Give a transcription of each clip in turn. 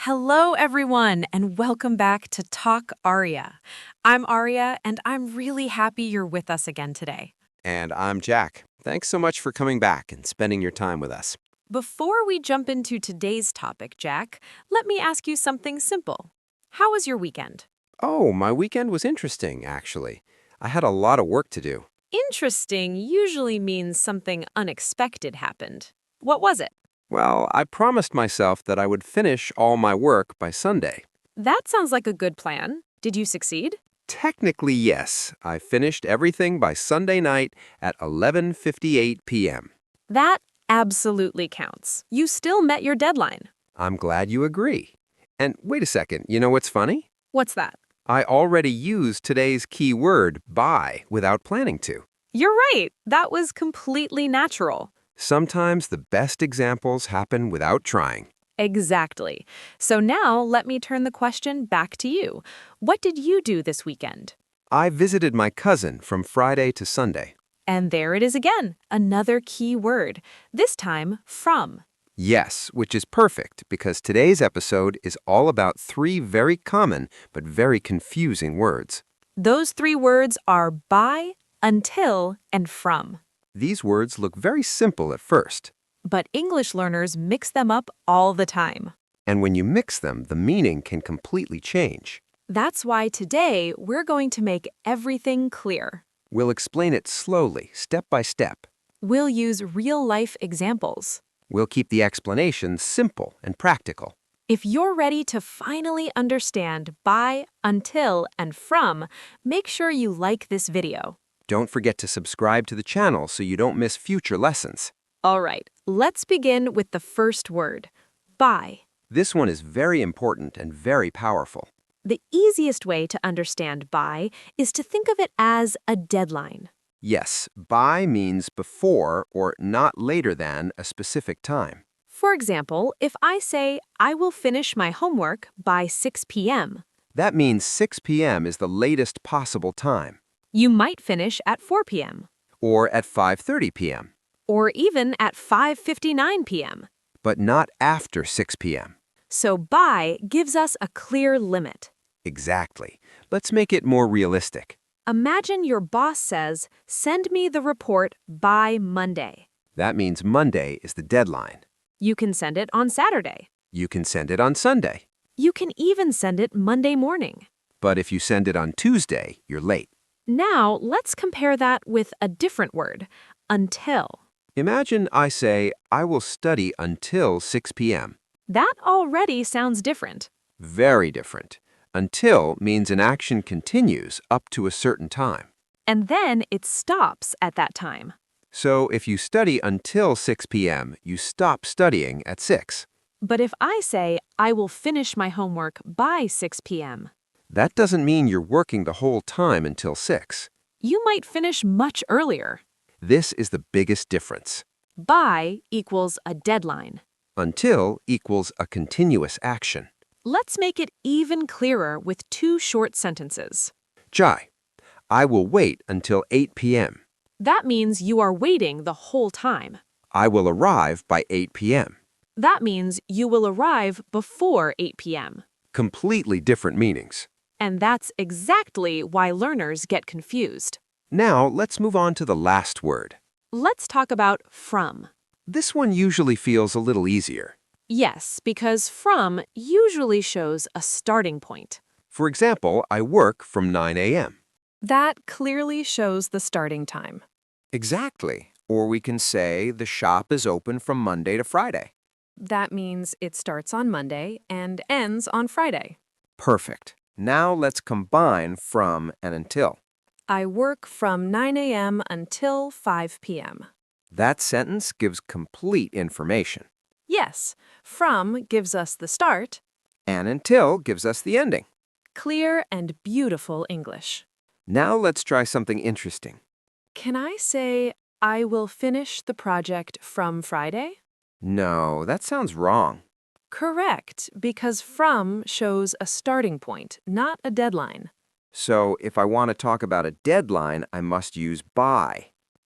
Hello, everyone, and welcome back to Talk Aria. I'm Aria, and I'm really happy you're with us again today. And I'm Jack. Thanks so much for coming back and spending your time with us. Before we jump into today's topic, Jack, let me ask you something simple. How was your weekend? Oh, my weekend was interesting, actually. I had a lot of work to do. Interesting usually means something unexpected happened. What was it? Well, I promised myself that I would finish all my work by Sunday. That sounds like a good plan. Did you succeed? Technically, yes. I finished everything by Sunday night at 11:58 p.m. That absolutely counts. You still met your deadline. I'm glad you agree. And wait a second, you know what's funny? What's that? I already used today's key word, by, without planning to. You're right. That was completely natural. Sometimes the best examples happen without trying. Exactly. So now let me turn the question back to you. What did you do this weekend? I visited my cousin from Friday to Sunday. And there it is again, another key word, this time from. Yes, which is perfect because today's episode is all about three very common but very confusing words. Those three words are by, until, and from. These words look very simple at first, But English learners mix them up all the time. and when you mix them, the meaning can completely change. That's why today we're going to make everything clear. We'll explain it slowly, step by step. We'll use real-life examples. We'll keep the explanation simple and practical. If you're ready to finally understand by, until, and from, make sure you like this video. Don't forget to subscribe to the channel so you don't miss future lessons. All right, let's begin with the first word, by. This one is very important and very powerful. The easiest way to understand by is to think of it as a deadline. Yes, by means before or not later than a specific time. For example, if I say, I will finish my homework by 6 p.m., That means 6 p.m. is the latest possible time, you might finish at 4 p.m., or at 5:30 p.m., or even at 5:59 p.m. but not after 6 p.m. So by gives us a clear limit. Exactly. Let's make it more realistic. Imagine your boss says, send me the report by Monday. That means Monday is the deadline. You can send it on Saturday. You can send it on Sunday, You can even send it Monday morning. but if you send it on Tuesday, you're late. Now, let's compare that with a different word, until. Imagine I say, I will study until 6 p.m. That already sounds different. Very different. Until means an action continues up to a certain time. And then it stops at that time. So if you study until 6 p.m., you stop studying at 6. But if I say, I will finish my homework by 6 p.m., That doesn't mean you're working the whole time until 6. you might finish much earlier. This is the biggest difference. By equals a deadline. Until equals a continuous action. Let's make it even clearer with two short sentences. Jai, I will wait until 8 p.m. That means you are waiting the whole time. I will arrive by 8 p.m. That means you will arrive before 8 p.m. Completely different meanings. And that's exactly why learners get confused. Now let's move on to the last word. Let's talk about from. This one usually feels a little easier. Yes, because from usually shows a starting point. For example, I work from 9 a.m. That clearly shows the starting time. Exactly. Or we can say the shop is open from Monday to Friday. That means it starts on Monday and ends on Friday. Perfect. Now let's combine from and until. I work from 9 a.m. until 5 p.m. That sentence gives complete information. Yes, from gives us the start. And until gives us the ending. Clear and beautiful English. Now let's try something interesting. Can I say, I will finish the project from Friday? No, that sounds wrong. Correct, because from shows a starting point, not a deadline. So if I want to talk about a deadline, I must use by.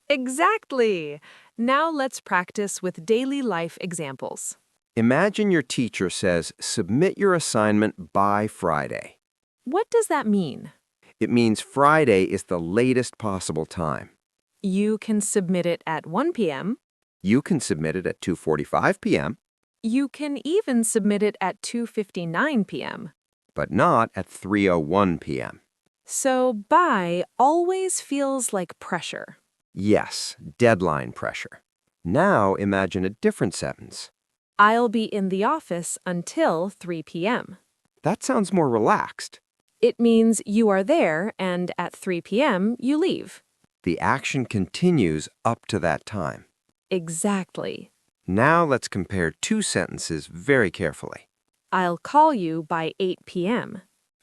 Exactly. Now let's practice with daily life examples. Imagine your teacher says, submit your assignment by Friday. What does that mean? It means Friday is the latest possible time. You can submit it at 1 p.m. You can submit it at 2:45 p.m., You can even submit it at 2:59 p.m. but not at 3:01 p.m. So by always feels like pressure. Yes, deadline pressure. Now imagine a different sentence. I'll be in the office until 3 p.m. That sounds more relaxed. It means you are there and at 3 p.m. you leave. The action continues up to that time. Exactly. Now let's compare two sentences very carefully. I'll call you by 8 p.m.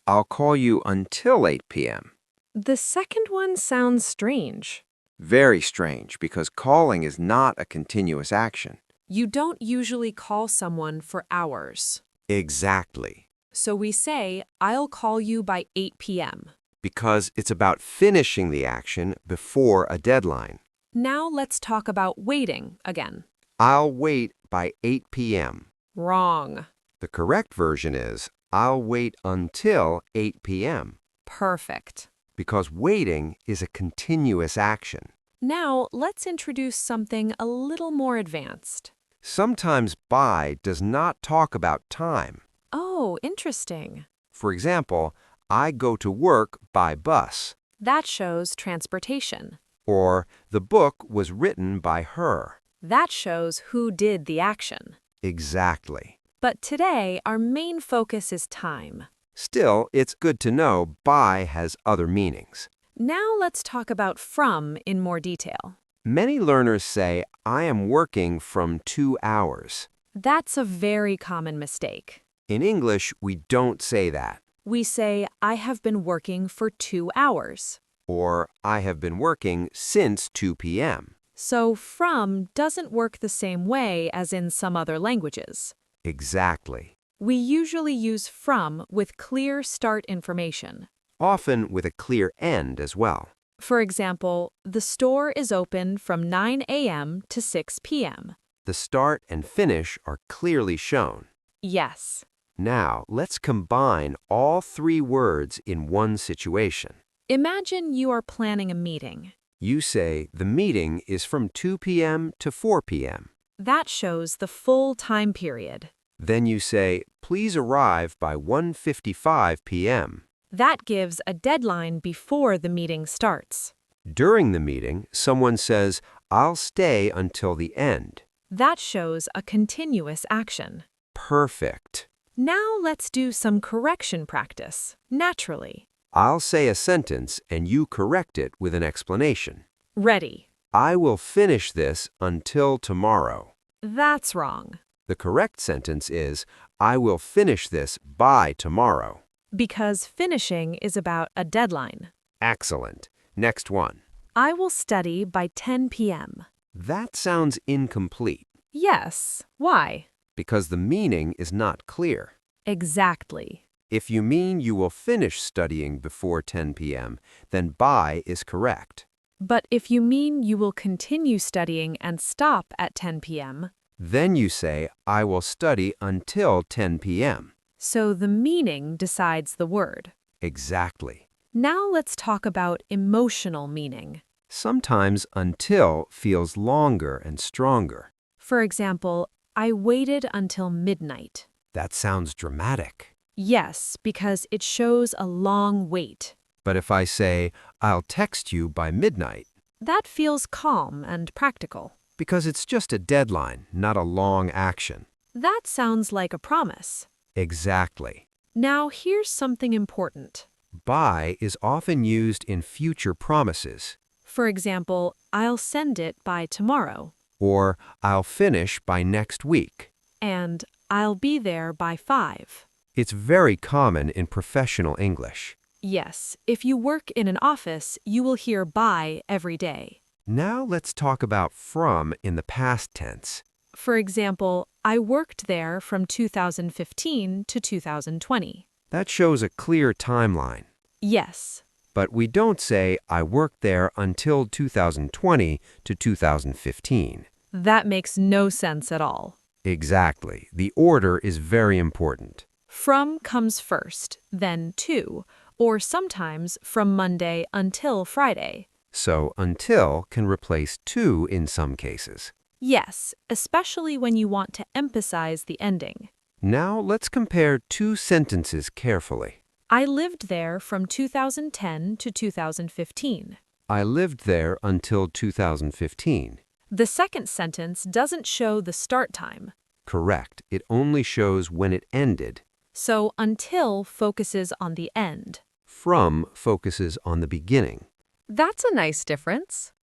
I'll call you until 8 p.m. The second one sounds strange. Very strange because calling is not a continuous action. You don't usually call someone for hours. Exactly. So we say, I'll call you by 8 p.m. Because it's about finishing the action before a deadline. Now let's talk about waiting again. I'll wait by 8 p.m. Wrong. The correct version is, I'll wait until 8 p.m. Perfect. because waiting is a continuous action. Now let's introduce something a little more advanced. Sometimes by does not talk about time. Oh, interesting. For example, I go to work by bus, That shows transportation. or the book was written by her. That shows who did the action. Exactly. But today, our main focus is time. Still, it's good to know by has other meanings. Now let's talk about from in more detail. Many learners say, I am working from 2 hours. That's a very common mistake. In English, we don't say that. We say, I have been working for 2 hours. Or, I have been working since 2 p.m. So from doesn't work the same way as in some other languages. Exactly. We usually use from with clear start information. Often with a clear end as well. For example, the store is open from 9 a.m. to 6 p.m. The start and finish are clearly shown. Yes. Now, let's combine all 3 words in one situation. Imagine you are planning a meeting. You say the meeting is from 2 p.m. to 4 p.m. That shows the full time period. Then you say, please arrive by 1:55 p.m. That gives a deadline before the meeting starts. During the meeting, someone says, I'll stay until the end. That shows a continuous action. Perfect. Now let's do some correction practice, naturally. I'll say a sentence and you correct it with an explanation. Ready. I will finish this until tomorrow. That's wrong. The correct sentence is, I will finish this by tomorrow. Because finishing is about a deadline. Excellent. Next one. I will study by 10 p.m. That sounds incomplete Yes. Why? because the meaning is not clear. Exactly. If you mean you will finish studying before 10 p.m., then by is correct. But if you mean you will continue studying and stop at 10 p.m., Then you say, I will study until 10 p.m. so the meaning decides the word. Exactly. Now let's talk about emotional meaning. Sometimes until feels longer and stronger. For example, I waited until midnight. That sounds dramatic. Yes, because it shows a long wait. But if I say, I'll text you by midnight, That feels calm and practical. because it's just a deadline, not a long action. That sounds like a promise. Exactly. Now here's something important. By is often used in future promises, For example, I'll send it by tomorrow. or I'll finish by next week. And I'll be there by 5. It's very common in professional English. Yes, if you work in an office, you will hear by every day. Now let's talk about from in the past tense. For example, I worked there from 2015 to 2020. That shows a clear timeline. Yes. But we don't say, I worked there until 2020 to 2015. That makes no sense at all. Exactly. The order is very important. From comes first, then to, or sometimes from Monday until Friday. So until can replace to in some cases. Yes, especially when you want to emphasize the ending. Now let's compare two sentences carefully. I lived there from 2010 to 2015. I lived there until 2015. The second sentence doesn't show the start time, Correct. It only shows when it ended. so until focuses on the end. From focuses on the beginning. That's a nice difference.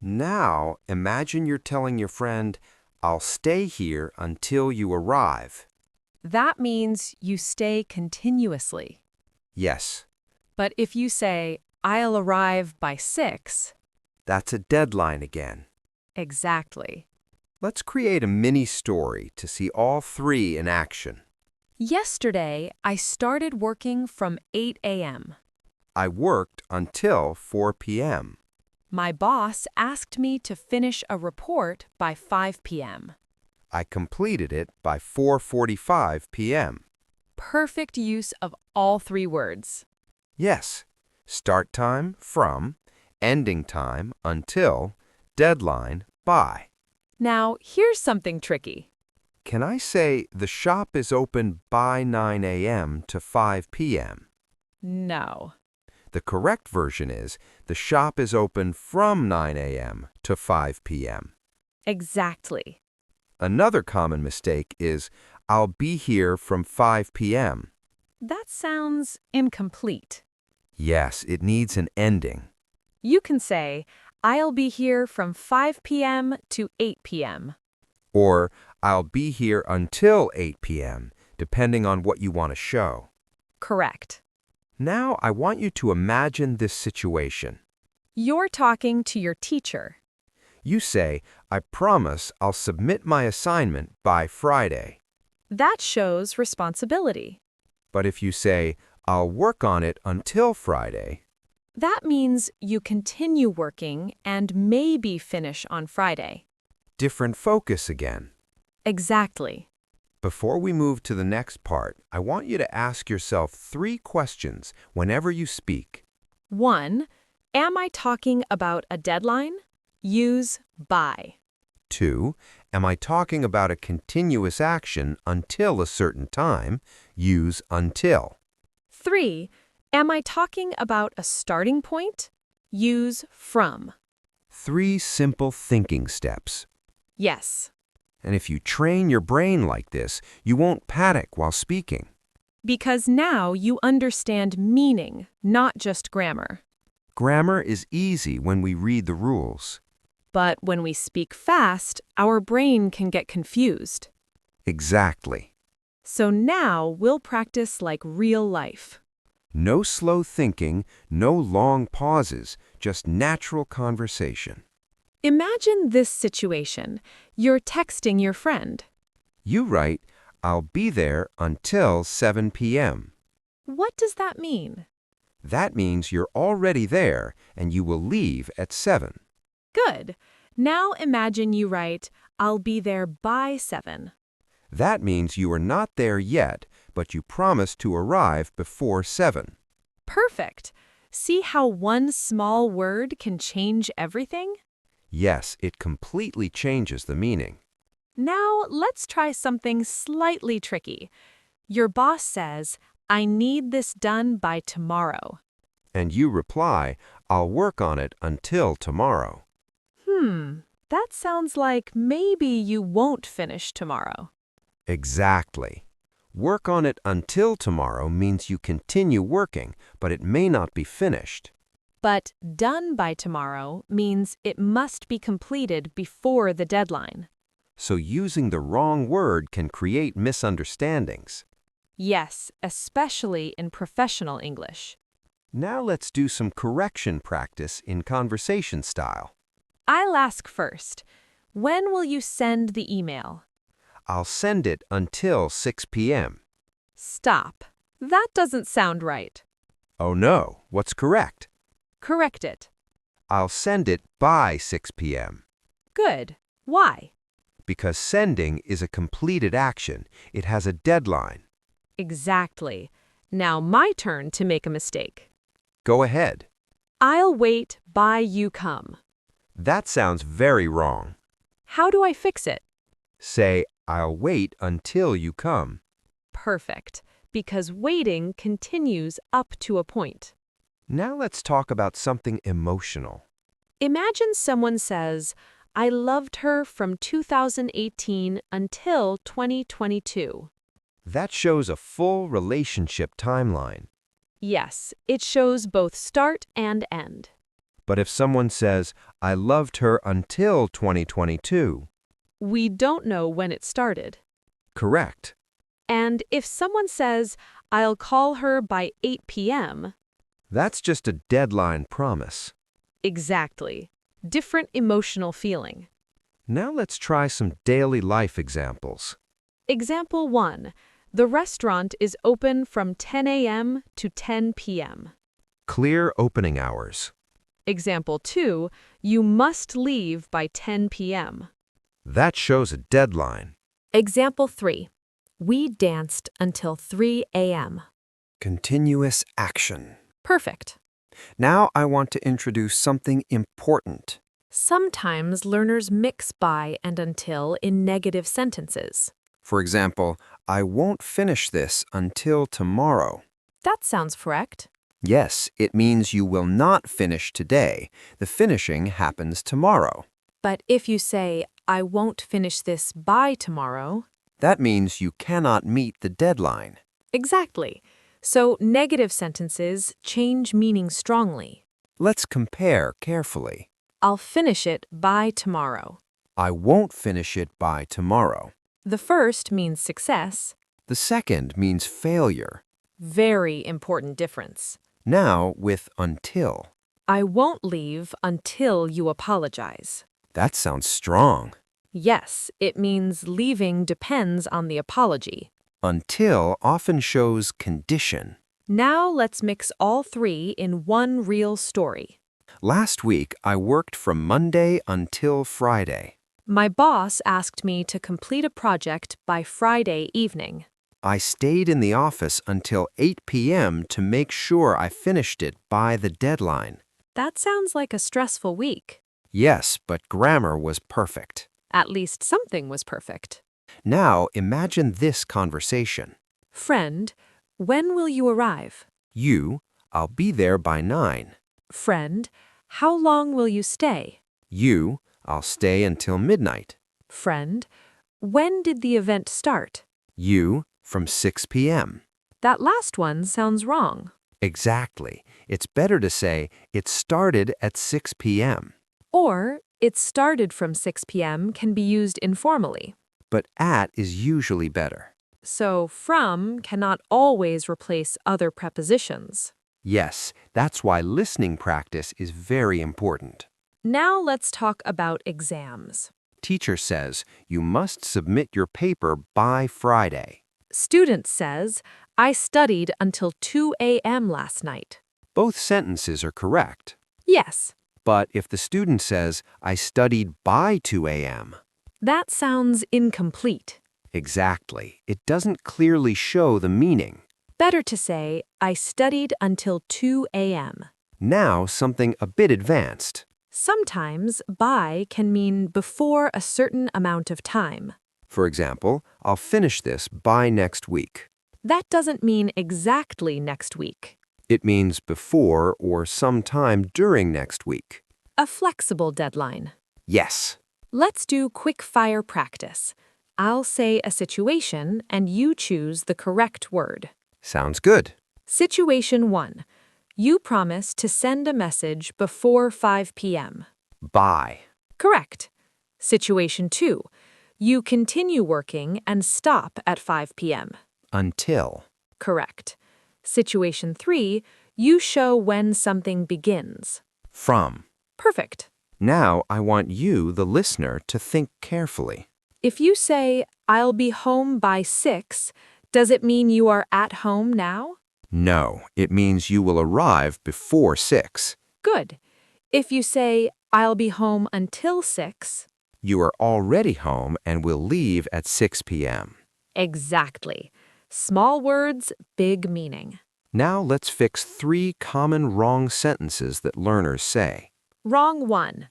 Now, imagine you're telling your friend, I'll stay here until you arrive. That means you stay continuously. Yes, But if you say, I'll arrive by 6, that's a deadline again. exactly. Let's create a mini story to see all three in action. Yesterday, I started working from 8 a.m. I worked until 4 p.m. My boss asked me to finish a report by 5 p.m. I completed it by 4:45 p.m. Perfect use of all three words. Yes, start time from, ending time until, deadline by. Now, here's something tricky. Can I say the shop is open by 9 a.m. to 5 p.m.? No. The correct version is the shop is open from 9 a.m. to 5 p.m. Exactly. Another common mistake is I'll be here from 5 p.m. That sounds incomplete. Yes, it needs an ending. You can say, I'll be here from 5 p.m. to 8 p.m. Or I'll be here until 8 p.m., depending on what you want to show. Correct. Now I want you to imagine this situation. You're talking to your teacher. You say, I promise I'll submit my assignment by Friday. That shows responsibility. But if you say, I'll work on it until Friday, That means you continue working and maybe finish on Friday. different focus again. Exactly. Before we move to the next part, I want you to ask yourself 3 questions whenever you speak. 1. Am I talking about a deadline? Use by. 2. Am I talking about a continuous action until a certain time? Use until. 3. Am I talking about a starting point? Use from. 3 simple thinking steps. Yes, And if you train your brain like this, you won't panic while speaking. because now you understand meaning, not just grammar. Grammar is easy when we read the rules. But when we speak fast, our brain can get confused. Exactly. So now we'll practice like real life. No slow thinking, no long pauses, just natural conversation. Imagine this situation. You're texting your friend. You write, I'll be there until 7 p.m. What does that mean? That means you're already there and you will leave at 7. Good. Now imagine you write, I'll be there by 7. That means you are not there yet, but you promise to arrive before 7. Perfect. See how one small word can change everything? Yes, it completely changes the meaning. Now let's try something slightly tricky. Your boss says, I need this done by tomorrow. And you reply, I'll work on it until tomorrow. That sounds like maybe you won't finish tomorrow. Exactly. Work on it until tomorrow means you continue working, but it may not be finished. But done by tomorrow means it must be completed before the deadline. So using the wrong word can create misunderstandings. Yes, especially in professional English. Now let's do some correction practice in conversation style. I'll ask first. When will you send the email? I'll send it until 6 p.m. Stop. That doesn't sound right. Oh no, what's correct? Correct it. I'll send it by 6 p.m. Good. Why? because sending is a completed action. It has a deadline. Exactly. Now my turn to make a mistake. Go ahead. I'll wait by you come. That sounds very wrong. How do I fix it? Say, I'll wait until you come. Perfect, because waiting continues up to a point. Now let's talk about something emotional. Imagine someone says, I loved her from 2018 until 2022. That shows a full relationship timeline. Yes, it shows both start and end. But if someone says, I loved her until 2022, We don't know when it started. correct. And if someone says, I'll call her by 8 p.m., That's just a deadline promise. exactly. Different emotional feeling. Now let's try some daily life examples. Example 1. The restaurant is open from 10 a.m. to 10 p.m. Clear opening hours. Example 2. You must leave by 10 p.m. That shows a deadline. Example 3. We danced until 3 a.m. Continuous action. Perfect. Now I want to introduce something important. Sometimes learners mix by and until in negative sentences. For example, I won't finish this until tomorrow. That sounds correct. Yes, it means you will not finish today. The finishing happens tomorrow. But if you say, I won't finish this by tomorrow, That means you cannot meet the deadline. exactly. So negative sentences change meaning strongly. Let's compare carefully. I'll finish it by tomorrow. I won't finish it by tomorrow. The first means success. The second means failure. Very important difference. Now with until. I won't leave until you apologize. That sounds strong. Yes, it means leaving depends on the apology. Until often shows condition. Now let's mix all three in one real story. Last week, I worked from Monday until Friday. My boss asked me to complete a project by Friday evening. I stayed in the office until 8 p.m. to make sure I finished it by the deadline. That sounds like a stressful week. Yes, but grammar was perfect. At least something was perfect. Now imagine this conversation. Friend, when will you arrive? You, I'll be there by 9. Friend, how long will you stay? You, I'll stay until midnight. Friend, when did the event start? You, from 6 p.m. That last one sounds wrong. Exactly. It's better to say, it started at 6 p.m. Or, it started from 6 p.m. can be used informally. But at is usually better. So, from cannot always replace other prepositions. Yes, that's why listening practice is very important. Now let's talk about exams. Teacher says, you must submit your paper by Friday. Student says, I studied until 2 a.m. last night. Both sentences are correct. Yes, But if the student says, I studied by 2 a.m., that sounds incomplete. exactly, it doesn't clearly show the meaning. Better to say, I studied until 2 a.m. Now something a bit advanced. Sometimes by can mean before a certain amount of time. For example, I'll finish this by next week. That doesn't mean exactly next week. It means before or sometime during next week. A flexible deadline. Yes. Let's do quick fire practice. I'll say a situation and you choose the correct word. Sounds good. Situation 1. You promise to send a message before 5 p.m. By. Correct. Situation 2. You continue working and stop at 5 p.m. Until. Correct. Situation 3. You show when something begins. From. Perfect. Now I want you, the listener, to think carefully. If you say, I'll be home by 6, does it mean you are at home now? No, it means you will arrive before 6. Good. If you say, I'll be home until 6, You are already home and will leave at 6 p.m. Exactly. Small words, big meaning. Now let's fix 3 common wrong sentences that learners say. Wrong one.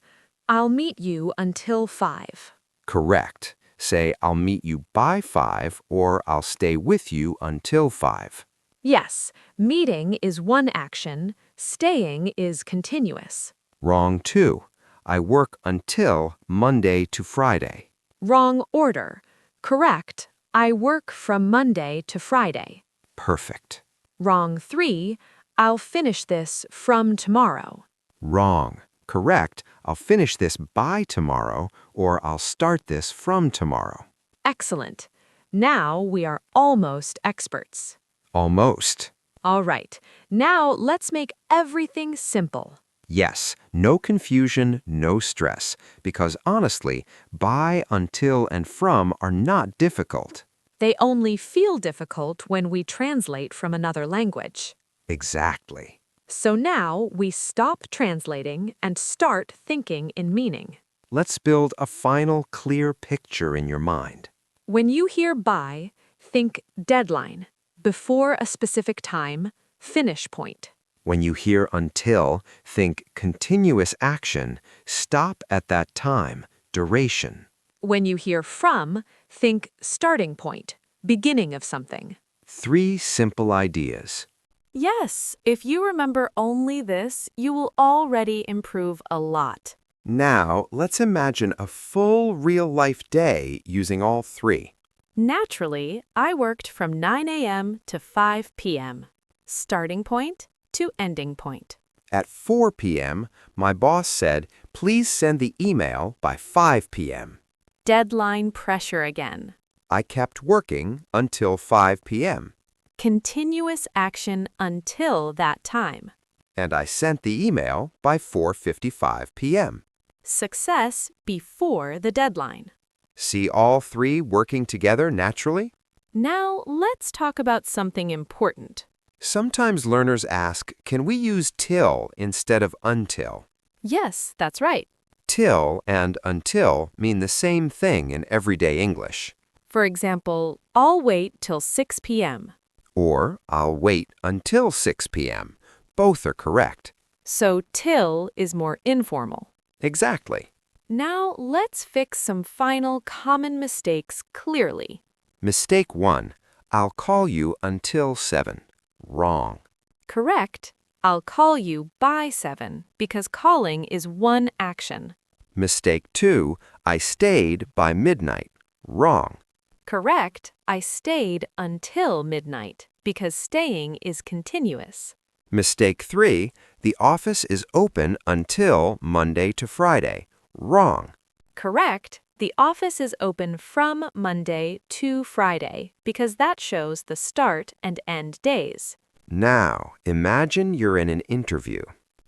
I'll meet you until 5. Correct. Say, I'll meet you by 5 or I'll stay with you until 5. Yes, meeting is one action, staying is continuous. Wrong 2. I work until Monday to Friday. Wrong order. Correct. I work from Monday to Friday. Perfect. Wrong 3. I'll finish this from tomorrow. Wrong. Correct. I'll finish this by tomorrow or I'll start this from tomorrow. Excellent. Now we are almost experts. Almost. All right. Now let's make everything simple. Yes, no confusion, no stress, because honestly, by, until, and from are not difficult. They only feel difficult when we translate from another language. Exactly. So now we stop translating and start thinking in meaning. Let's build a final clear picture in your mind. When you hear by, think deadline, before a specific time, finish point. When you hear until, think continuous action, stop at that time, duration. When you hear from, think starting point, beginning of something. 3 simple ideas. Yes, if you remember only this, you will already improve a lot. Now, let's imagine a full real-life day using all 3. Naturally, I worked from 9 a.m. to 5 p.m. Starting point to ending point. At 4 p.m., my boss said, please send the email by 5 p.m. Deadline pressure again. I kept working until 5 p.m. Continuous action until that time. And I sent the email by 4:55 p.m. Success before the deadline. See all 3 working together naturally? Now, let's talk about something important. Sometimes learners ask, can we use till instead of until? Yes, that's right. Till and until mean the same thing in everyday English. For example, I'll wait till 6 p.m. Or, I'll wait until 6 p.m. Both are correct. So till is more informal. Exactly. Now, let's fix some final common mistakes clearly. Mistake 1. I'll call you until 7. Wrong. Correct. I'll call you by 7 because calling is one action. Mistake 2. I stayed by midnight. Wrong. Correct. I stayed until midnight because staying is continuous. Mistake 3. The office is open until Monday to Friday. Wrong. Correct. The office is open from Monday to Friday because that shows the start and end days. Now, imagine you're in an interview.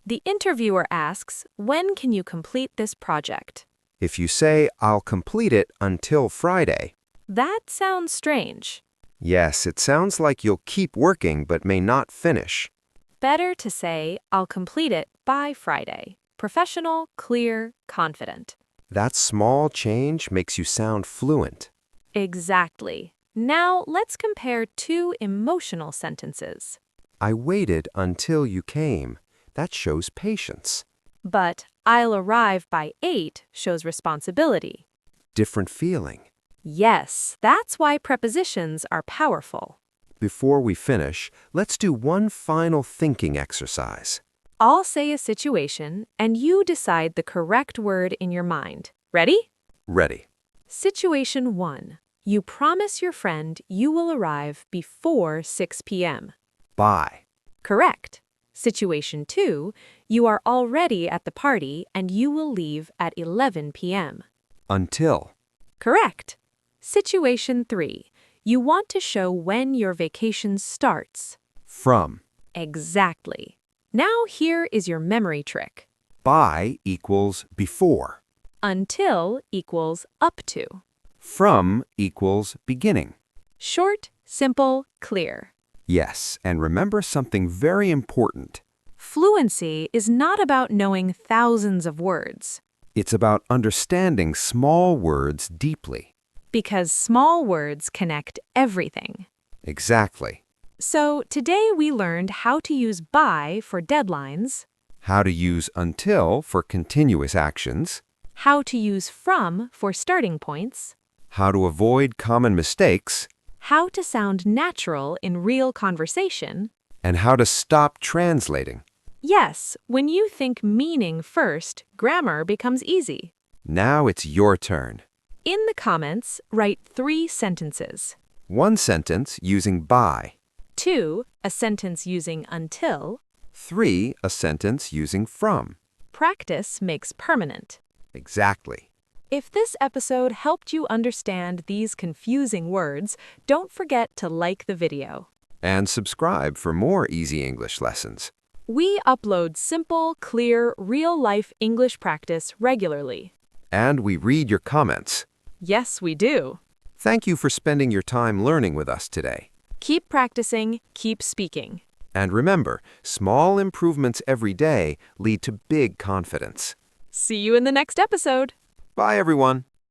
The interviewer asks, when can you complete this project? If you say, I'll complete it until Friday. That sounds strange. Yes, it sounds like you'll keep working but may not finish. Better to say, I'll complete it by Friday. Professional, clear, confident. That small change makes you sound fluent. Exactly. Now let's compare 2 emotional sentences. I waited until you came. That shows patience. But I'll arrive by 8 shows responsibility. Different feeling. Yes, that's why prepositions are powerful. Before we finish, let's do one final thinking exercise. I'll say a situation, and you decide the correct word in your mind. Ready? Ready. Situation 1. You promise your friend you will arrive before 6 p.m. By. Correct. Situation 2. You are already at the party and you will leave at 11 p.m. Until. Correct. Situation 3. You want to show when your vacation starts. From. Exactly. Now here is your memory trick. By equals before. Until equals up to. From equals beginning. Short, simple, clear. Yes, and remember something very important. Fluency is not about knowing thousands of words. It's about understanding small words deeply. Because small words connect everything. Exactly. So today we learned how to use by for deadlines, How to use until for continuous actions. how to use from for starting points, How to avoid common mistakes. how to sound natural in real conversation. And how to stop translating. Yes, when you think meaning first, grammar becomes easy. Now it's your turn. In the comments, write 3 sentences. 1 sentence using by. 2, a sentence using until. 3, a sentence using from. Practice makes permanent. Exactly. If this episode helped you understand these confusing words, don't forget to like the video. And subscribe for more easy English lessons. We upload simple, clear, real-life English practice regularly. And we read your comments. Yes, we do. Thank you for spending your time learning with us today. Keep practicing, keep speaking. And remember, small improvements every day lead to big confidence. See you in the next episode. Bye, everyone.